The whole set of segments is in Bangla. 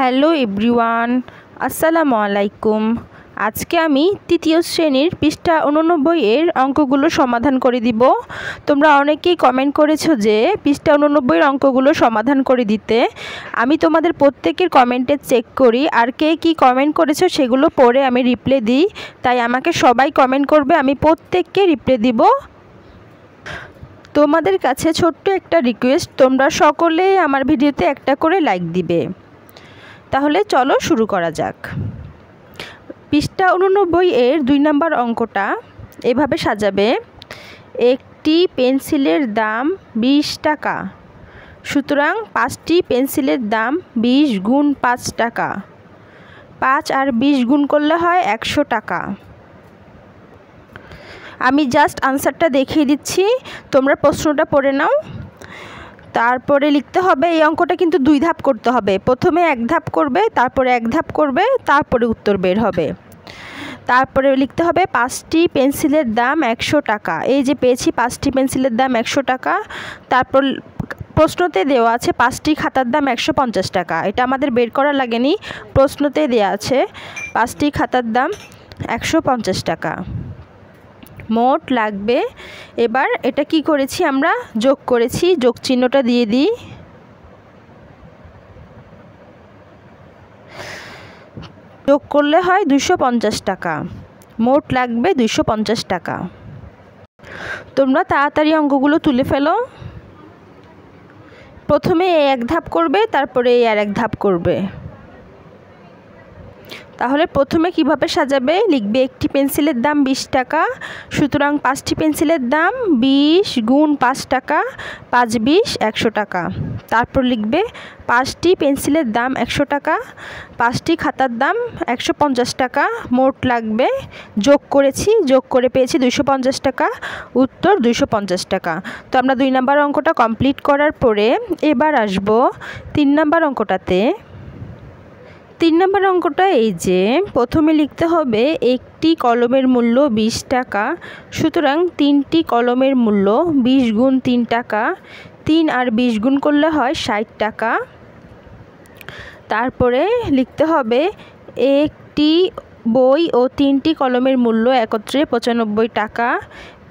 হ্যালো এভরিওয়ান, আসসালামু আলাইকুম। আজকে আমি তৃতীয় শ্রেণীর পৃষ্ঠা 89 এর অঙ্কগুলো সমাধান করে দিব। তোমরা অনেকেই কমেন্ট করেছো যে পৃষ্ঠা 89 এর অঙ্কগুলো সমাধান করে দিতে। আমি তোমাদের প্রত্যেকের কমেন্টে চেক করি, আর কে কী কমেন্ট করেছো সেগুলো পড়ে আমি রিপ্লাই দিই। তাই আমাকে সবাই কমেন্ট করবে, আমি প্রত্যেককে রিপ্লাই দিব। তোমাদের কাছে ছোট্ট একটা রিকোয়েস্ট, তোমরা সকলেই আমার ভিডিওতে একটা করে লাইক দিবে। তাহলে চলো শুরু করা যাক। পৃষ্ঠা 89 এর 2 নম্বর অঙ্কটা এভাবে সাজাবে। একটি পেন্সিলের দাম 20 টাকা, সুতরাং 5টি পেন্সিলের দাম 20 গুণ 5 টাকা। 5 আর 20 গুণ করলে হয় 100 টাকা। আমি জাস্ট আনসারটা দেখিয়ে দিচ্ছি, তোমরা প্রশ্নটা পড়ে নাও। তারপরে লিখতে হবে, এই অঙ্কটা কিন্তু 2 ধাপ করতে হবে। প্রথমে 1 ধাপ করবে, তারপরে 1 ধাপ করবে, তারপরে উত্তর বের হবে। তারপরে লিখতে হবে 5টি পেন্সিলের দাম 100 টাকা। এই যে পেয়েছি 5টি পেন্সিলের দাম 100 টাকা। তারপর প্রশ্নতে দেওয়া আছে 5টি খাতার দাম 150 টাকা। এটা আমাদের বের করা লাগেনি, প্রশ্নতে দেওয়া আছে 5টি খাতার দাম 150 টাকা। মোট লাগবে, এবার এটা কি করেছি আমরা, যোগ করেছি, যোগ চিহ্নটা দিয়ে দিই। যোগ করলে হয় 250 টাকা। মোট লাগবে 250 টাকা। তোমরা তাড়াতাড়ি অঙ্কগুলো তুলে ফেলো। প্রথমে 1 ধাপ করবে, তারপরে আর 1 ধাপ করবে। তাহলে প্রথমে কিভাবে সাজাবে, লিখবে একটি পেন্সিলের দাম 20 টাকা, সুতরাং 5টি পেন্সিলের দাম 20 গুণ 5 টাকা, 5 20 100 টাকা। তারপর লিখবে 5টি পেন্সিলের দাম 100 টাকা, 5টি খাতার দাম 150 টাকা। মোট লাগবে, যোগ করেছি, যোগ করে পেয়েছি 250 টাকা। উত্তর 250 টাকা। তো আমরা 2 নম্বর অঙ্কটা কমপ্লিট করার পরে এবার আসবো 3 নম্বর অঙ্কটাতে। 3 নম্বর অঙ্কটা এই যে, প্রথমে লিখতে হবে একটি কলমের মূল্য 20 টাকা, সুতরাং 3টি কলমের মূল্য 20 গুণ 3 টাকা। 3 আর 20 গুণ করলে হয় 60 টাকা। তারপরে লিখতে হবে একটি বই ও 3টি কলমের মূল্য একত্রে 95 টাকা।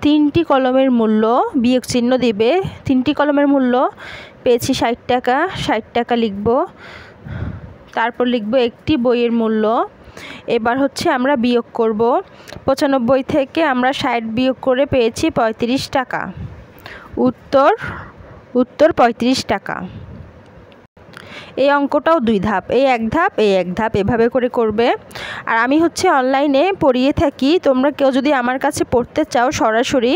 3টি কলমের মূল্য, বিয়োগ চিহ্ন দিবে, 3টি কলমের মূল্য পেয়েছি 60 টাকা, 60 টাকা লিখব। তারপর লিখব একটি বইয়ের মূল্য। এবার হচ্ছে আমরা বিয়োগ করব, 95 থেকে আমরা 60 বিয়োগ করে পেয়েছি 35 টাকা। উত্তর 35 টাকা। এই অঙ্কটাও 2 ধাপ, এই 1 ধাপ, এই 1 ধাপ, এভাবে করে করবে। আর আমি হচ্ছে অনলাইনে পড়িয়ে থাকি, তোমরা কেউ যদি আমার কাছে পড়তে চাও সরাসরি,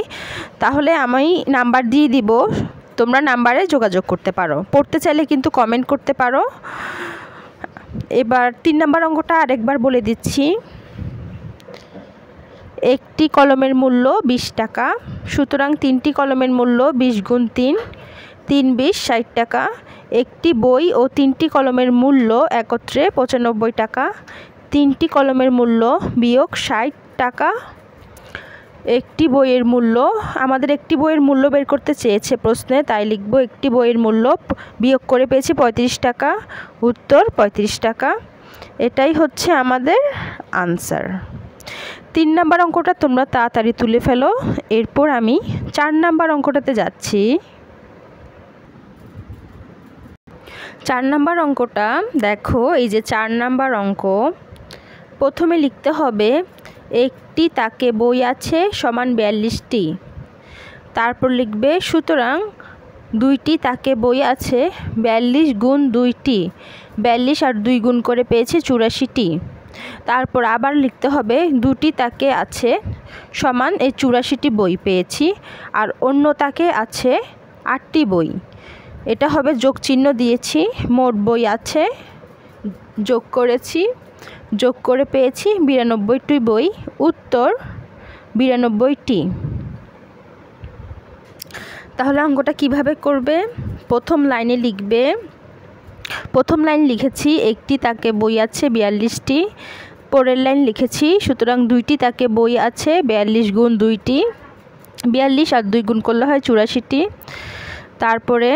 তাহলে আমি নাম্বার দিয়ে দিব, তোমরা নাম্বারে যোগাযোগ করতে পারো। পড়তে চাইলে কিন্তু কমেন্ট করতে পারো। এবার 3 নম্বর অঙ্কটা আরেকবার বলে দিচ্ছি। একটি কলমের মূল্য 20 টাকা, সুতরাং 3টি কলমের মূল্য 20 গুণ 3, 3 20 60 টাকা। একটি বই ও 3টি কলমের মূল্য একত্রে 95 টাকা। 3টি কলমের মূল্য বিয়োগ 60 টাকা। একটি বইয়ের মূল্য, আমাদের একটি বইয়ের মূল্য বের করতে চেয়েছে প্রশ্নে, তাই লিখব একটি বইয়ের মূল্য বিয়োগ করে পেয়েছি 35 টাকা। উত্তর 35 টাকা। এটাই হচ্ছে আমাদের আনসার। 3 নম্বর অঙ্কটা তোমরা তাড়াতাড়ি তুলে ফেলো। এরপর আমি 4 নম্বর অঙ্কটাতে যাচ্ছি। 4 নম্বর অঙ্কটা দেখো, এই যে 4 নম্বর অঙ্ক। প্রথমে লিখতে হবে একটি তাকে বই আছে সমান 42টি। তারপর লিখবে সুতরাং 2টি তাকে বই আছে 42 গুণ 2টি, 42 আর 2 গুণ করে পেয়েছি 84টি। তারপর আবার লিখতে হবে 2টি তাকে আছে সমান এই 84টি বই পেয়েছি, আর অন্য তাকে আছে 8টি বই। এটা হবে যোগ চিহ্ন দিয়েছি, মোট বই আছে, যোগ করেছি, যোগ করে পেয়েছি 92টি বই। উত্তর 92টি। তাহলে অঙ্কটা কিভাবে করবে, প্রথম লাইনে লিখবে, প্রথম লাইন লিখেছি একটি তাকে বই আছে 42টি। পরের লাইন লিখেছি সুতরাং 2টি তাকে বই আছে 42 গুণ 2টি, 42 আর 2 গুণ করলে হয় 84টি। তারপরে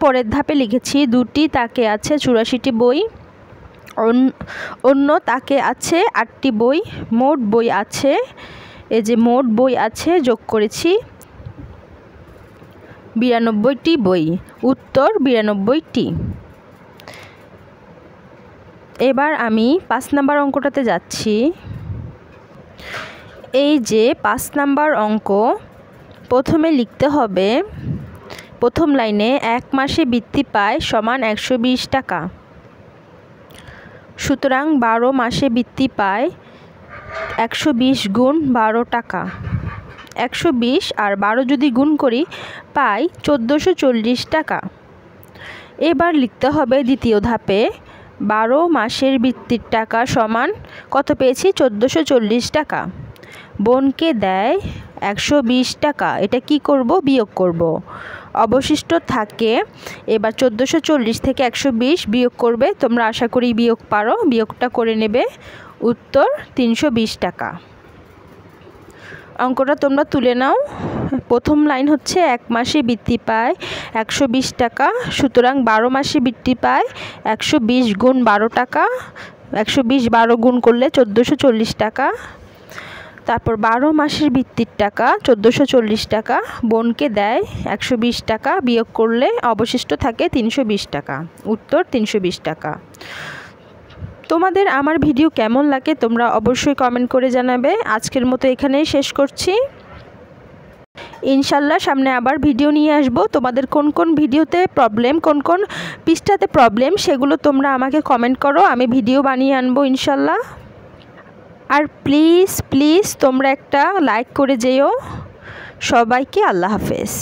পরের ধাপে লিখেছি 2টি তাকে আছে 84টি বই। অন্য তাকে আছে 8টি বই, মোট বই আছে, এই যে মোট বই আছে যোগ করেছি 92টি বই। উত্তর 92টি। এবার আমি 5 নাম্বার অঙ্কটাতে যাচ্ছি। এই যে 5 নাম্বার অঙ্ক, প্রথমে লিখতে হবে প্রথম লাইনে 1 মাসে বৃত্তি পায় সমান 120 টাকা। সুতরাং 12 মাসে বৃত্তি পায় 120 গুণ 12 টাকা। 120 আর 12 যদি গুণ করি পাই 1440 টাকা। এবার লিখতে হবে দ্বিতীয় ধাপে 12 মাসের বৃত্তির টাকা সমান কত পেয়েছি 1440 টাকা। বোনকে দেয় 120 টাকা, এটা কি করব বিয়োগ করব। অবশিষ্ট থাকে, এবার 1440 থেকে 120 বিয়োগ করবে, তোমরা আশা করি বিয়োগ পারো, বিয়োগটা করে নেবে। উত্তর 320 টাকা। অঙ্কটা তোমরা তুলে নাও। প্রথম লাইন হচ্ছে 1 মাসে বৃত্তি পায় 120 টাকা, সুতরাং 12 মাসে বৃত্তি পায় 120 গুণ 12 টাকা। 120 12 গুণ করলে 1440 টাকা। তারপর 12 মাসের বৃত্তির টাকা 1440 টাকা, বোনকে দেয় 120 টাকা, বিয়োগ করলে অবশিষ্ট থাকে 320 টাকা। উত্তর 320 টাকা। তোমাদের আমার ভিডিও কেমন লাগে তোমরা অবশ্যই কমেন্ট করে জানাবে। আজকের মতো এখানেই শেষ করছি। ইনশাল্লাহ সামনে আবার ভিডিও নিয়ে আসব। তোমাদের কোন কোন ভিডিওতে প্রবলেম, কোন কোন পৃষ্ঠাতে প্রবলেম, সেগুলো তোমরা আমাকে কমেন্ট করো, আমি ভিডিও বানিয়ে আনবো ইনশাল্লাহ। আর প্লিজ তোমরা একটা লাইক করে যেও। সবাইকে আল্লাহ হাফেজ।